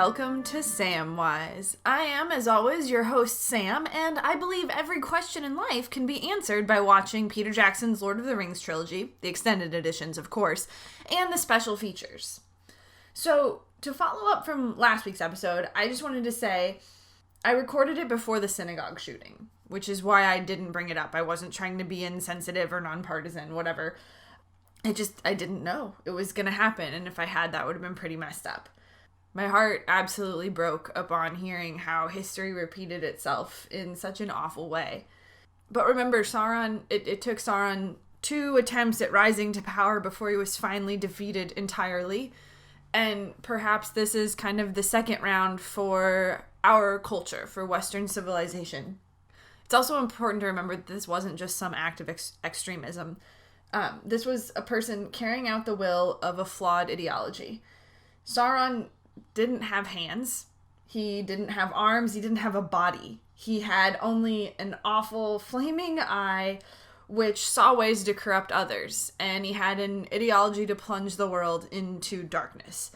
welcome to Samwise. I am, as always, your host Sam, and I believe every question in life can be answered by watching Peter Jackson's Lord of the Rings trilogy, the extended editions, of course, and the special features. So, to follow up from last week's episode, I just wanted to say I recorded it before the synagogue shooting, which is why I didn't bring it up. I wasn't trying to be insensitive or nonpartisan, whatever. I didn't know it was going to happen, and if I had, that would have been pretty messed up. My heart absolutely broke upon hearing how history repeated itself in such an awful way. But remember, Sauron, it took Sauron 2 attempts at rising to power before he was finally defeated entirely. And perhaps this is kind of the second round for our culture, for Western civilization. It's also important to remember that this wasn't just some act of extremism. This was a person carrying out the will of a flawed ideology. Sauron didn't have hands, he didn't have arms, he didn't have a body. He had only an awful flaming eye which saw ways to corrupt others, and he had an ideology to plunge the world into darkness.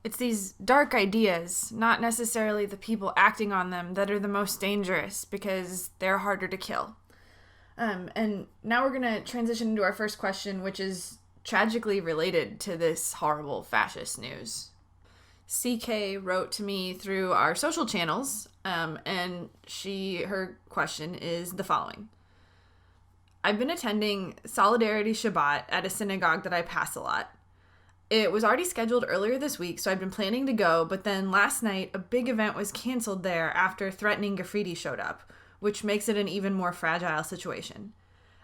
It's these dark ideas, not necessarily the people acting on them, that are the most dangerous because they're harder to kill. And now we're going to transition into our first question, which is tragically related to this horrible fascist news. CK wrote to me through our social channels, and her question is the following. I've been attending Solidarity Shabbat at a synagogue that I pass a lot. It was already scheduled earlier this week, so I'd been planning to go, but then last night a big event was canceled there after threatening graffiti showed up, which makes it an even more fragile situation.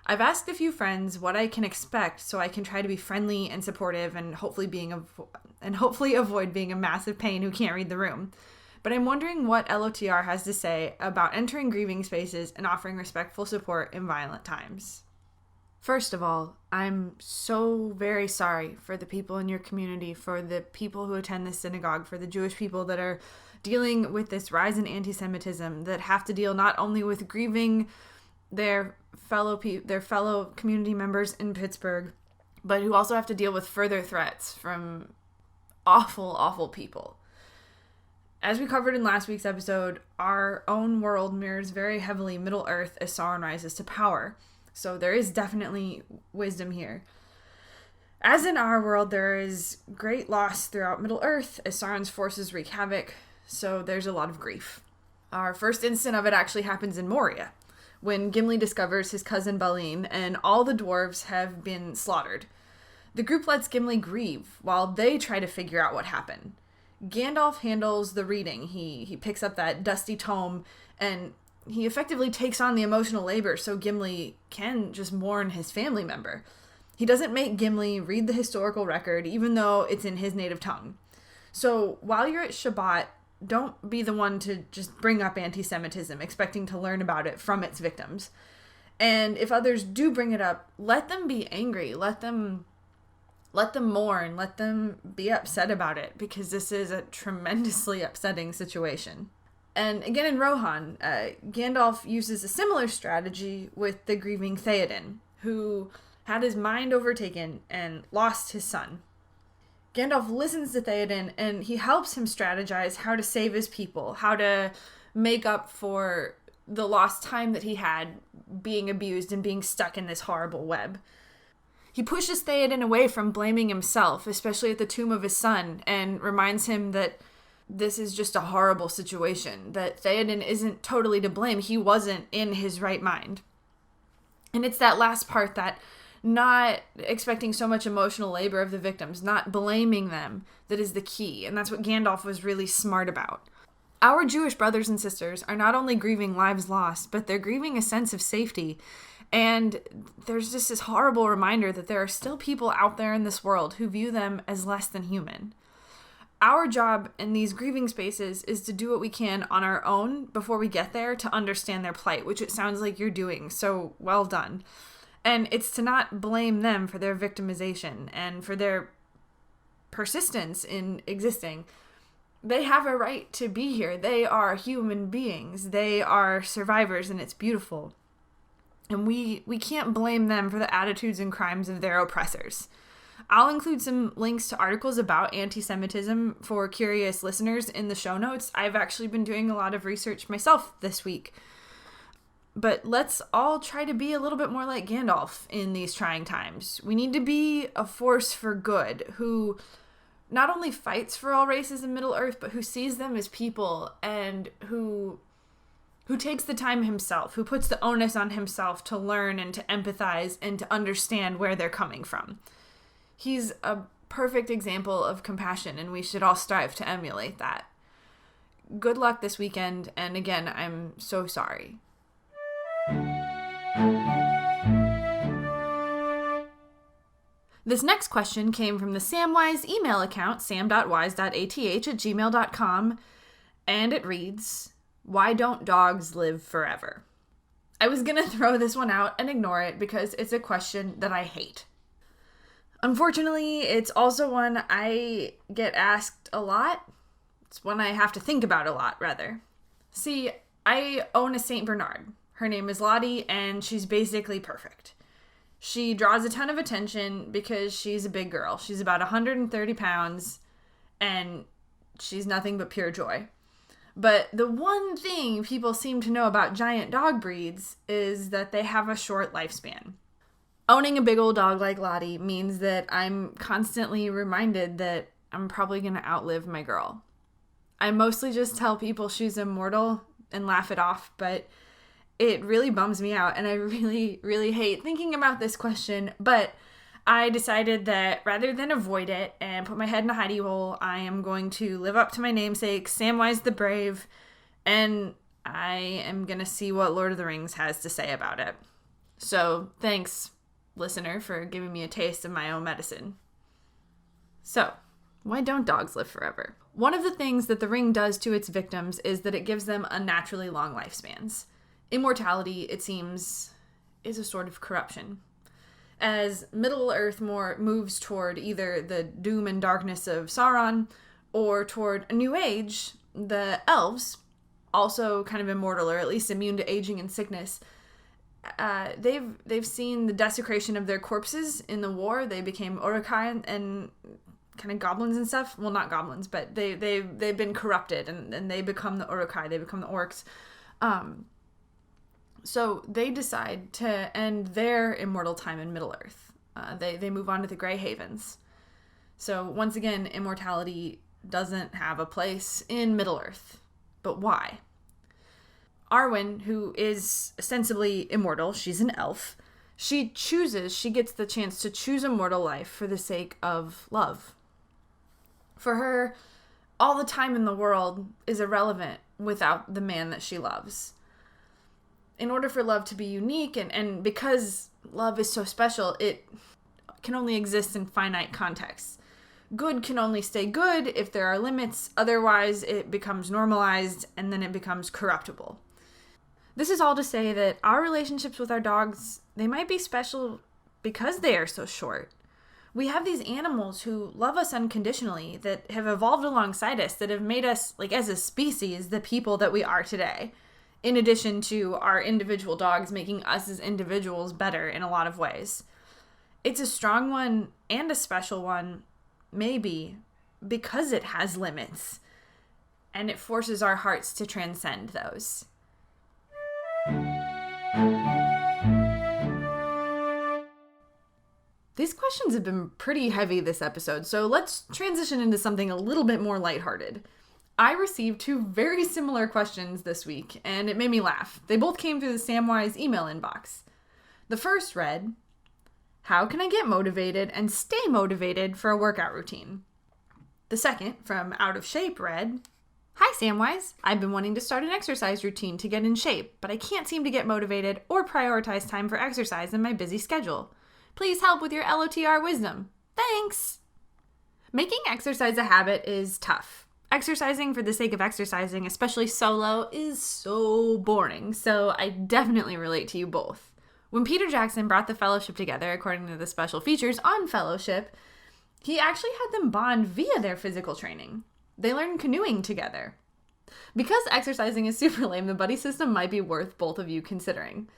I've asked a few friends what I can expect so I can try to be friendly and supportive and hopefully avoid being a massive pain who can't read the room. But I'm wondering what LOTR has to say about entering grieving spaces and offering respectful support in violent times. First of all, I'm so very sorry for the people in your community, for the people who attend this synagogue, for the Jewish people that are dealing with this rise in anti-Semitism, that have to deal not only with grieving their fellow community members in Pittsburgh, but who also have to deal with further threats from awful, awful people. As we covered in last week's episode, our own world mirrors very heavily Middle-earth as Sauron rises to power, so there is definitely wisdom here. As in our world, there is great loss throughout Middle-earth as Sauron's forces wreak havoc, so there's a lot of grief. Our first instant of it actually happens in Moria, when Gimli discovers his cousin Balin and all the dwarves have been slaughtered. The group lets Gimli grieve while they try to figure out what happened. Gandalf handles the reading. He picks up that dusty tome and he effectively takes on the emotional labor so Gimli can just mourn his family member. He doesn't make Gimli read the historical record even though it's in his native tongue. So while you're at Shabbat, don't be the one to just bring up anti-Semitism, expecting to learn about it from its victims. And if others do bring it up, let them be angry. Let them mourn. Let them be upset about it, because this is a tremendously upsetting situation. And again in Rohan, Gandalf uses a similar strategy with the grieving Theoden, who had his mind overtaken and lost his son. Gandalf listens to Theoden and he helps him strategize how to save his people, how to make up for the lost time that he had being abused and being stuck in this horrible web. He pushes Theoden away from blaming himself, especially at the tomb of his son, and reminds him that this is just a horrible situation, that Theoden isn't totally to blame. He wasn't in his right mind. And it's that last part, that not expecting so much emotional labor of the victims, not blaming them, that is the key. And that's what Gandalf was really smart about. Our Jewish brothers and sisters are not only grieving lives lost, but they're grieving a sense of safety. And there's just this horrible reminder that there are still people out there in this world who view them as less than human. Our job in these grieving spaces is to do what we can on our own before we get there to understand their plight, which it sounds like you're doing, so well done. And it's to not blame them for their victimization and for their persistence in existing. They have a right to be here. They are human beings. They are survivors, and it's beautiful. And we can't blame them for the attitudes and crimes of their oppressors. I'll include some links to articles about anti-Semitism for curious listeners in the show notes. I've actually been doing a lot of research myself this week. But let's all try to be a little bit more like Gandalf in these trying times. We need to be a force for good who not only fights for all races in Middle-earth, but who sees them as people and who takes the time himself, who puts the onus on himself to learn and to empathize and to understand where they're coming from. He's a perfect example of compassion, and we should all strive to emulate that. Good luck this weekend, and again, I'm so sorry. This next question came from the Samwise email account, sam.wise.ath@gmail.com, and it reads, "Why don't dogs live forever?" I was going to throw this one out and ignore it because it's a question that I hate. Unfortunately, it's also one I get asked a lot. It's one I have to think about a lot, rather. See, I own a St. Bernard. Her name is Laddi, and she's basically perfect. She draws a ton of attention because she's a big girl. She's about 130 pounds, and she's nothing but pure joy. But the one thing people seem to know about giant dog breeds is that they have a short lifespan. Owning a big old dog like Laddi means that I'm constantly reminded that I'm probably going to outlive my girl. I mostly just tell people she's immortal and laugh it off, but it really bums me out, and I really, really hate thinking about this question, but I decided that rather than avoid it and put my head in a hidey hole, I am going to live up to my namesake, Samwise the Brave, and I am going to see what Lord of the Rings has to say about it. So, thanks, listener, for giving me a taste of my own medicine. So, why don't dogs live forever? One of the things that the ring does to its victims is that it gives them unnaturally long lifespans. Immortality, it seems, is a sort of corruption. As Middle-earth more moves toward either the doom and darkness of Sauron or toward a new age, the elves, also kind of immortal or at least immune to aging and sickness, they've seen the desecration of their corpses in the war. They became Uruk-hai and kind of goblins and stuff. Well, not goblins, but they've been corrupted and they become the Uruk-hai. They become the orcs. So they decide to end their immortal time in Middle-earth. They move on to the Grey Havens. So once again, immortality doesn't have a place in Middle-earth. But why? Arwen, who is ostensibly immortal, she's an elf, she gets the chance to choose a mortal life for the sake of love. For her, all the time in the world is irrelevant without the man that she loves. In order for love to be unique, and because love is so special, it can only exist in finite contexts. Good can only stay good if there are limits, otherwise it becomes normalized, and then it becomes corruptible. This is all to say that our relationships with our dogs, they might be special because they are so short. We have these animals who love us unconditionally, that have evolved alongside us, that have made us, like as a species, the people that we are today. In addition to our individual dogs making us as individuals better in a lot of ways. It's a strong one and a special one, maybe, because it has limits. And it forces our hearts to transcend those. These questions have been pretty heavy this episode, so let's transition into something a little bit more lighthearted. I received 2 very similar questions this week, and it made me laugh. They both came through the Samwise email inbox. The first read, "How can I get motivated and stay motivated for a workout routine?" The second, from Out of Shape, read, "Hi Samwise, I've been wanting to start an exercise routine to get in shape, but I can't seem to get motivated or prioritize time for exercise in my busy schedule. Please help with your LOTR wisdom. Thanks!" Making exercise a habit is tough. Exercising for the sake of exercising, especially solo, is so boring, so I definitely relate to you both. When Peter Jackson brought the Fellowship together, according to the special features on Fellowship, he actually had them bond via their physical training. They learned canoeing together. Because exercising is super lame, the buddy system might be worth both of you considering.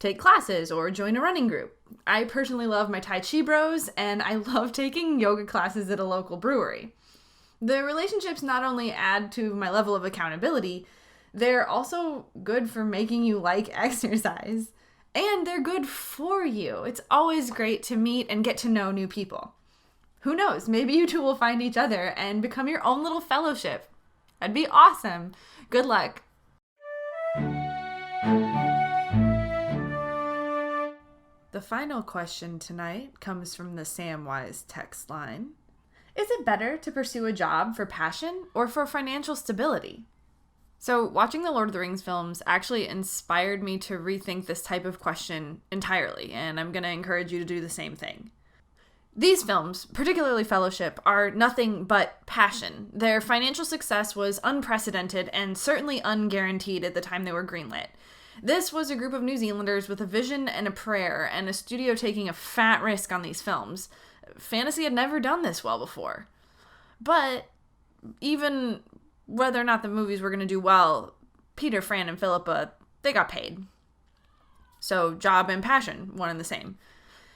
take classes or join a running group. I personally love my Tai Chi bros, and I love taking yoga classes at a local brewery. The relationships not only add to my level of accountability, they're also good for making you like exercise. And they're good for you. It's always great to meet and get to know new people. Who knows, maybe you two will find each other and become your own little fellowship. That'd be awesome. Good luck. The final question tonight comes from the Samwise text line. Is it better to pursue a job for passion or for financial stability? So watching the Lord of the Rings films actually inspired me to rethink this type of question entirely, and I'm going to encourage you to do the same thing. These films, particularly Fellowship, are nothing but passion. Their financial success was unprecedented and certainly unguaranteed at the time they were greenlit. This was a group of New Zealanders with a vision and a prayer, and a studio taking a fat risk on these films. Fantasy had never done this well before. But even whether or not the movies were going to do well, Peter, Fran, and Philippa, they got paid. So job and passion, one and the same.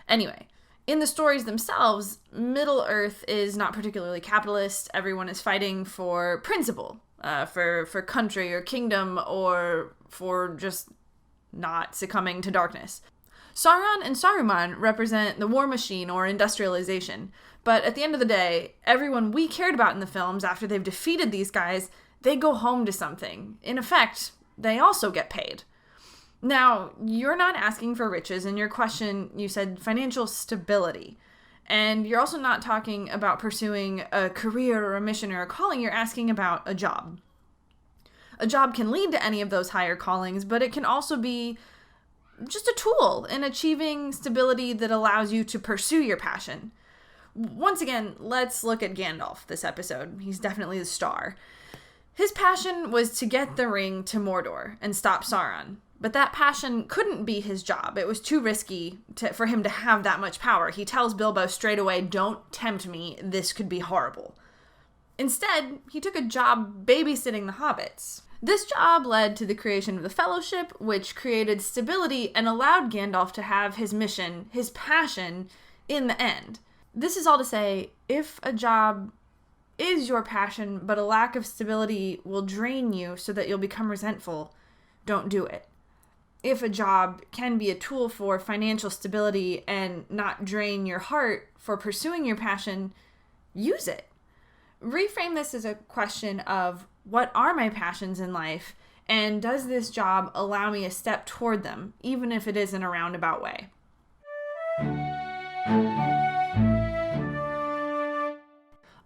Anyway, in the stories themselves, Middle-earth is not particularly capitalist. Everyone is fighting for principle, for country or kingdom, or for just not succumbing to darkness. Sauron and Saruman represent the war machine or industrialization. But at the end of the day, everyone we cared about in the films, after they've defeated these guys, they go home to something. In effect, they also get paid. Now, you're not asking for riches. In your question, you said financial stability. And you're also not talking about pursuing a career or a mission or a calling. You're asking about a job. A job can lead to any of those higher callings, but it can also be just a tool in achieving stability that allows you to pursue your passion. Once again, let's look at Gandalf this episode. He's definitely the star. His passion was to get the ring to Mordor and stop Sauron. But that passion couldn't be his job. It was too risky for him to have that much power. He tells Bilbo straight away, "Don't tempt me, this could be horrible." Instead, he took a job babysitting the hobbits. This job led to the creation of the Fellowship, which created stability and allowed Gandalf to have his mission, his passion, in the end. This is all to say, if a job is your passion, but a lack of stability will drain you so that you'll become resentful, don't do it. If a job can be a tool for financial stability and not drain your heart for pursuing your passion, use it. Reframe this as a question of, what are my passions in life, and does this job allow me a step toward them, even if it is in a roundabout way?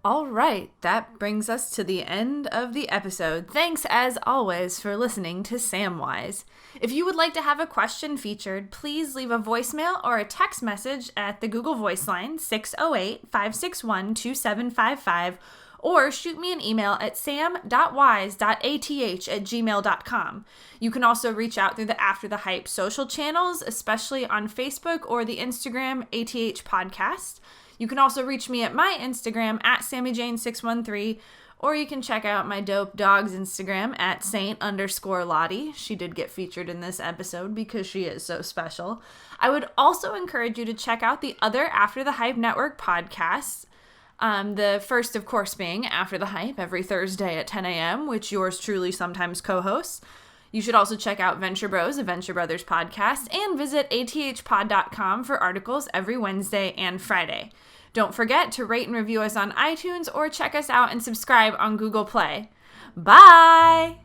All right, that brings us to the end of the episode. Thanks, as always, for listening to Samwise. If you would like to have a question featured, please leave a voicemail or a text message at the Google Voice line, 608-561-2755, or shoot me an email at sam.wise.ath@gmail.com. You can also reach out through the After the Hype social channels, especially on Facebook or the Instagram ATH Podcast. You can also reach me at my Instagram at SammyJane613, or you can check out my dope dog's Instagram at Saint_Laddi. She did get featured in this episode because she is so special. I would also encourage you to check out the other After the Hype Network podcasts. The first, of course, being After the Hype every Thursday at 10 a.m., which yours truly sometimes co-hosts. You should also check out Venture Bros, a Venture Brothers podcast, and visit athpod.com for articles every Wednesday and Friday. Don't forget to rate and review us on iTunes or check us out and subscribe on Google Play. Bye!